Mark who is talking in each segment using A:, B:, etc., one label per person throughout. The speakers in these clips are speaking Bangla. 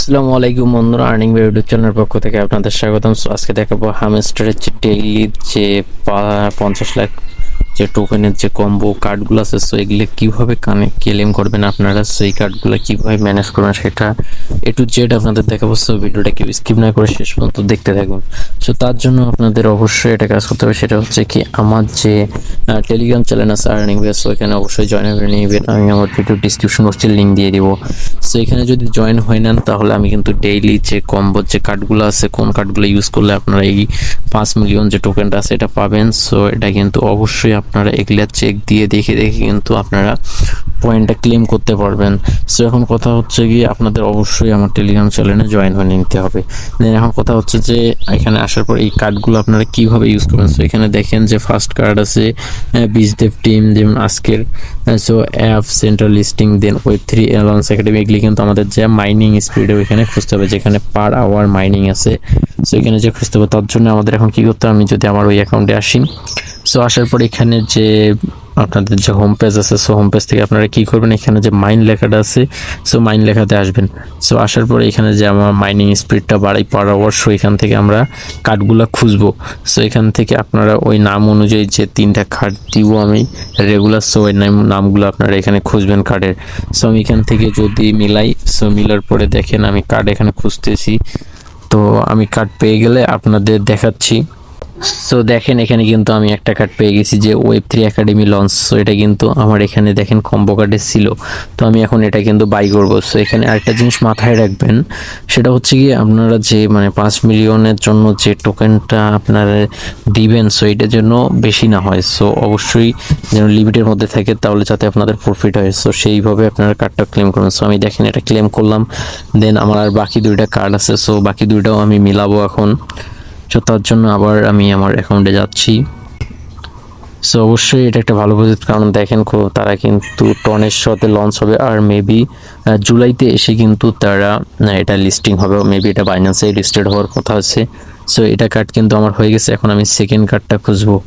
A: আসসালামু আলাইকুম বন্ধুরা, আর্নিং বাই ইউটিউব চ্যানেলের পক্ষ থেকে আপনাদের স্বাগতম। সো আজকে দেখাবো হামস্টারের যে ডেইলি যে 50 লাখ যে টোকেনের যে কম্বো কার্ডগুলো আছে, সো এগুলো কীভাবে ক্লেম করবেন আপনারা, সেই কার্ডগুলো কীভাবে ম্যানেজ করবেন সেটা এ টু জেড আপনাদের দেখাবো। সো ভিডিওটা কেউ স্কিপ না করে শেষ পর্যন্ত দেখতে থাকুন। সো তার জন্য আপনাদের অবশ্যই এটা কাজ করতে হবে, সেটা হচ্ছে কি আমার যে টেলিগ্রাম চ্যানেল আছে আর্নিং বাই, সো এখানে অবশ্যই জয়েন করে নেবেন। আমি আমার ভিডিও ডিসক্রিপশন বক্সে লিঙ্ক দিয়ে দিব। সো এখানে যদি জয়েন হয়ে নেন তাহলে আমি কিন্তু ডেইলি যে কম্বো যে কার্ডগুলো আছে, কোন কার্ডগুলো ইউজ করলে আপনারা এই 5 মিলিয়ন যে টোকেনটা আছে এটা পাবেন। সো এটা কিন্তু অবশ্যই আপনারা এগুলা চেক দিয়ে দেখে কিন্তু আপনারা পয়েন্টটা ক্লেম করতে পারবেন। সো এখন কথা হচ্ছে কি আপনাদের অবশ্যই আমার টেলিগ্রাম চ্যানেলে জয়েন হয়ে নিতে হবে। দেন এখন কথা হচ্ছে যে এখানে আসার পর এই কার্ডগুলো আপনারা কিভাবে ইউজ করবেন। সো এখানে দেখেন যে ফার্স্ট কার্ড আছে বিজদেভ টিম, যেমন আজকের সো অ্যাপ সেন্ট্রাল লিস্টিং, দেন Web3 লঞ্চ একাডেমি, এগুলি কিন্তু আমাদের যে মাইনিং স্পিডও এখানে খুঁজতে হবে, যেখানে পার আওয়ার মাইনিং আছে। সো এখানে যে খুঁজতে হবে তার জন্য আমাদের এখন কি করতে হবে, আমি যদি আমার ওই অ্যাকাউন্টে আসি, সো আসার পর এখানে যে আপনাদের যে হোম পেজ আছে, সো হোম পেজ থেকে আপনারা কি করবেন, এখানে যে মাইন লেখাটা আছে, সো মাইন লেখাতে আসবেন। সো আসার পরে এখানে যে আমার মাইনিং স্পিডটা বাড়াই পার আওয়ার, সো এখান থেকে আমরা কার্ডগুলো খুঁজবো। সো এখান থেকে আপনারা ওই নাম অনুযায়ী যে 3টা কার্ড দিব আমি রেগুলার, সো ওই নামগুলো আপনারা এখানে খুঁজবেন কার্ডের। সো আমি এখান থেকে যদি মিলাই, সো মিলার পরে দেখেন আমি কার্ড এখানে খুঁজতেছি, তো আমি কার্ড পেয়ে গেলে আপনাদের দেখাচ্ছি। সো দেখেন এখানে কিন্তু আমি একটা কার্ড পেয়ে গেছি যে Web3 একাডেমি লঞ্চ। সো এটা কিন্তু আমার এখানে দেখেন কম্বো কার্ডে ছিল, তো আমি এখন এটা কিন্তু বাই করব। সো এখানে আরেকটা জিনিস মাথায় রাখবেন, সেটা হচ্ছে কি আপনারা যে 5 মিলিয়নের জন্য যে টোকেনটা আপনারা দিবেন, সো এটার জন্য বেশি না হয়। সো অবশ্যই যেন লিমিটের মধ্যে থাকে, তাহলে যাতে আপনাদের প্রফিট হয়। সো সেইভাবে আপনারা কার্ডটা ক্লেম করবেন। সো আমি দেখেন এটা ক্লেম করলাম, দেন আমার আর বাকি 2টা কার্ড আছে, সো বাকি 2টাও আমি মিলাবো এখন। সো তার জন্য আবার আমি আমার অ্যাকাউন্টে যাচ্ছি। সো অবশ্যই এটা একটা ভালো প্রজেক্ট, কারণ দেখেন তারা কিন্তু টনের সাথে লঞ্চ হবে, আর মেবি জুলাইতে এসে কিন্তু তারা এটা লিস্টিং হবে, মেবি এটা বাইন্যান্সে লিস্টেড হওয়ার কথা আছে। সো এটা কার্ড কিন্তু আমার হয়ে গেছে, এখন আমি সেকেন্ড কার্ডটা খুঁজবো।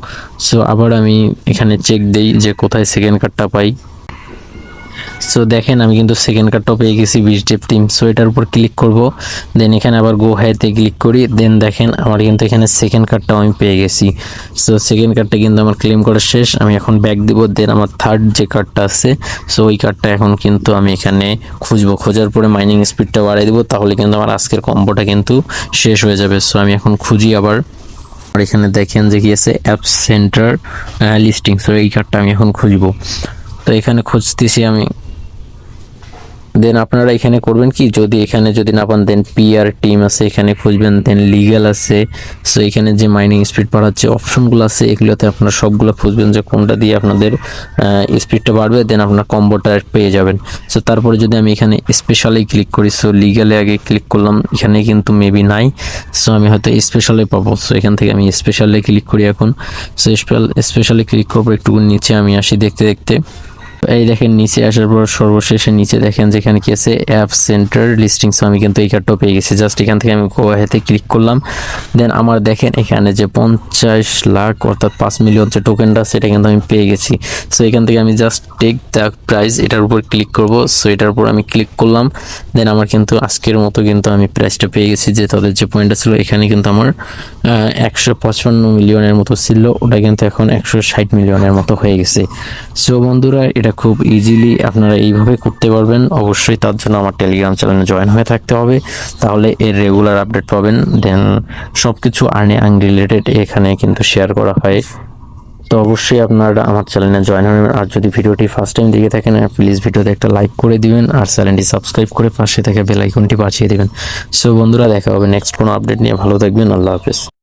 A: সো আবার আমি এখানে চেক দিই যে কোথায় সেকেন্ড কার্ডটা পাই। সো দেখেন আমি কিন্তু সেকেন্ড কার্ডটাও পেয়ে গেছি বিজদেভ টিম। সো এটার উপর ক্লিক করব, দেন এখানে আবার গো হাইতে ক্লিক করি, দেন দেখেন আমার কিন্তু এখানে সেকেন্ড কার্ডটাও আমি পেয়ে গেছি। সো সেকেন্ড কার্ডটা কিন্তু আমার ক্লেম করা শেষ, আমি এখন ব্যাক দিব। দেন আমার থার্ড যে কার্ডটা আছে, সো ওই কার্ডটা এখন কিন্তু আমি এখানে খুঁজবো, খোঁজার পরে মাইনিং স্পিডটা বাড়িয়ে দেবো, তাহলে কিন্তু আমার আজকের কম্বোটা কিন্তু শেষ হয়ে যাবে। সো আমি এখন খুঁজি আবার, আর এখানে দেখেন যে কি আছে অ্যাপ সেন্টার লিস্টিং। সো এই কার্ডটা আমি এখন খুঁজবো, তো এখানে খুঁজতেছি আমি। দেন আপনারা এখানে করবেন কি, যদি এখানে যদি না পান, দেন পিআর টিম আছে এখানে খুঁজবেন, দেন লিগ্যাল আছে। সো এখানে যে মাইনিং স্পিড বাড়ার যে অপশনগুলো আছে, এগুলোতে আপনারা সবগুলো খুঁজবেন যে কোনটা দিয়ে আপনাদের স্পিডটা বাড়বে, দেন আপনার কম্বোটা পেয়ে যাবেন। সো তারপরে যদি আমি এখানে স্পেশালি ক্লিক করি, সো লিগ্যালে আগে ক্লিক করলাম, এখানে কিন্তু মেবি নাই, সো আমি হয়তো স্পেশালে পাবো। সো এখান থেকে আমি স্পেশালে ক্লিক করি এখন। সো স্পেশালি ক্লিক করবো, একটু নিচে আমি আসি দেখতে দেখতে। এই দেখেন নিচে আসার পর সর্বশেষে নিচে দেখেন যেখানে কি আছে অ্যাপ সেন্টার লিস্টিং। সো আমি কিন্তু এই কার্ডটাও পেয়ে গেছি, জাস্ট এখান থেকে আমি গো হেতে ক্লিক করলাম। দেন আমার দেখেন এখানে যে 50 লাখ অর্থাৎ 5 মিলিয়ন যে টোকেনটা সেটা কিন্তু আমি পেয়ে গেছি। সো এখান থেকে আমি জাস্ট টেক দ্য প্রাইস এটার উপর ক্লিক করব। সো এটার উপর আমি ক্লিক করলাম, দেন আমার কিন্তু আজকের মতো কিন্তু আমি প্রাইসটা পেয়ে গেছি, যে তাদের যে পয়েন্টটা ছিল এখানে কিন্তু আমার 155 মিলিয়নের মতো ছিল, ওটা কিন্তু এখন 160 মিলিয়নের মতো হয়ে গেছে। সো বন্ধুরা এটা খুব ইজিলি আপনারা এইভাবে করতে পারবেন। অবশ্যই তার জন্য আমার টেলিগ্রাম চ্যানেলে জয়েন হয়ে থাকতে হবে, তাহলে এর রেগুলার আপডেট পাবেন। দেন সব কিছু আর্নিং রিলেটেড এখানে কিন্তু শেয়ার করা হয়, তো অবশ্যই আপনারা আমার চ্যানেলে জয়েন হবেন। আর যদি ভিডিওটি ফার্স্ট টাইম দেখে থাকেন, প্লিজ ভিডিওতে একটা লাইক করে দিবেন, আর চ্যানেলটি সাবস্ক্রাইব করে পাশে থেকে বেল আইকনটি বাজিয়ে দিবেন। সো বন্ধুরা দেখা হবে নেক্সট কোনো আপডেট নিয়ে, ভালো থাকবেন, আল্লাহ হাফেজ।